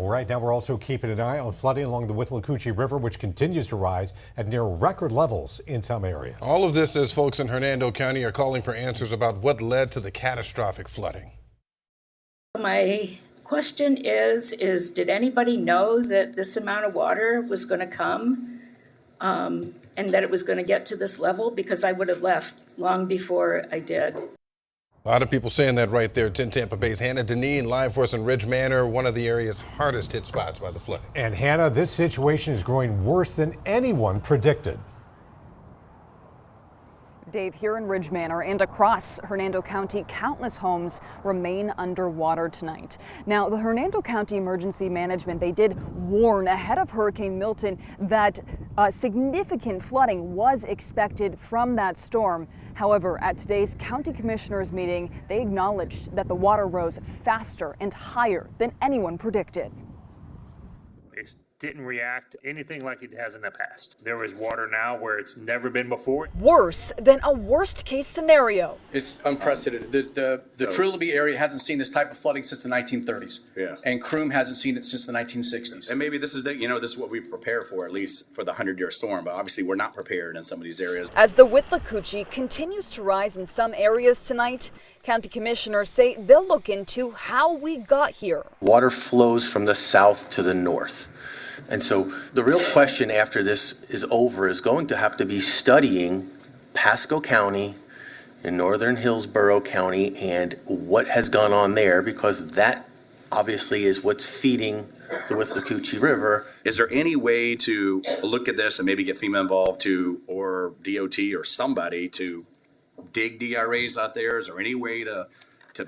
Right now, we're also keeping an eye on flooding along the Withlacoochee River, which continues to rise at near record levels in some areas. All of this as folks in Hernando County are calling for answers about what led to the catastrophic flooding. My question is did anybody know that this amount of water was going to come and that it was going to get to this level? Because I would have left long before I did. A lot of people saying that right there. 10 Tampa Bay's Hannah Deneen live for us in Ridge Manor, one of the area's hardest hit spots by the flooding. And Hannah, this situation is growing worse than anyone predicted. Dave, here in Ridge Manor and across Hernando County, countless homes remain underwater tonight. Now, the Hernando County Emergency Management, they did warn ahead of Hurricane Milton that significant flooding was expected from that storm. However, at today's county commissioners meeting, they acknowledged that the water rose faster and higher than anyone predicted. It didn't react anything like it has in the past. There is water now where it's never been before. Worse than a worst case scenario. It's unprecedented. The Trilby area hasn't seen this type of flooding since the 1930s. Yeah. And Croom hasn't seen it since the 1960s. And maybe this is this is what we prepare for, at least for the 100-year storm. But obviously we're not prepared in some of these areas. As the Withlacoochee continues to rise in some areas tonight, county commissioners say they'll look into how we got here. Water flows from the south to the north. And so the real question after this is over is going to have to be studying Pasco County and northern Hillsborough County and what has gone on there, because that obviously is what's feeding the Withlacoochee River. Is there any way to look at this and maybe get FEMA involved or DOT or somebody to dig DRAs out there? Is there any way to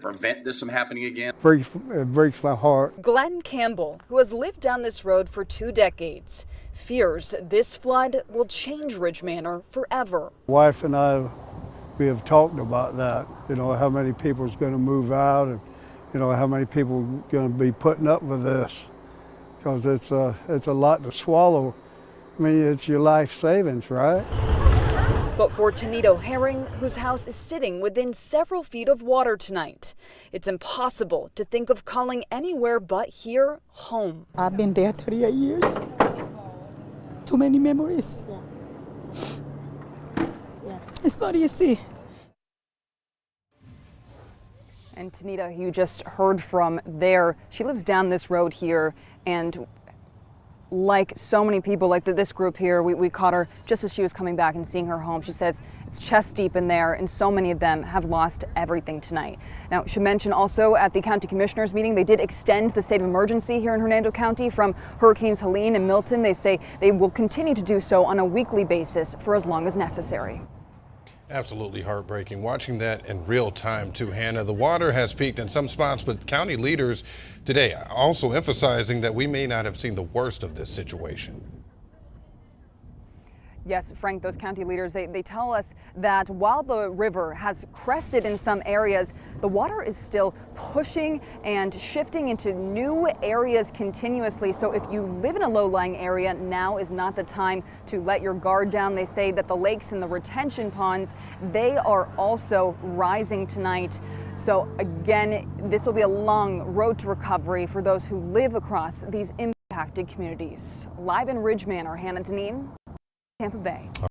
prevent this from happening again? It breaks my heart. Glenn Campbell, who has lived down this road for 2 decades, fears this flood will change Ridge Manor forever. Wife and I, we have talked about that. How many people is going to move out, and how many people are going to be putting up with this, because it's a lot to swallow. I mean, it's your life savings, right? But for Tanito Herring, whose house is sitting within several feet of water tonight, it's impossible to think of calling anywhere but here home. I've been there 38 years. Too many memories. Yeah. It's not easy. And Tanita, who you just heard from there, she lives down this road here, and like so many people, like this group here, we caught her just as she was coming back and seeing her home. She says it's chest deep in there, and so many of them have lost everything tonight. Now, she mentioned also at the county commissioners meeting, they did extend the state of emergency here in Hernando County from Hurricanes Helene and Milton. They say they will continue to do so on a weekly basis for as long as necessary. Absolutely heartbreaking. Watching that in real time too, Hannah. The water has peaked in some spots, but county leaders today also emphasizing that we may not have seen the worst of this situation. Yes, Frank, those county leaders, they tell us that while the river has crested in some areas, the water is still pushing and shifting into new areas continuously. So if you live in a low-lying area, now is not the time to let your guard down. They say that the lakes and the retention ponds, they are also rising tonight. So again, this will be a long road to recovery for those who live across these impacted communities. Live in Ridge Manor, Hannah Deneen, Tampa Bay.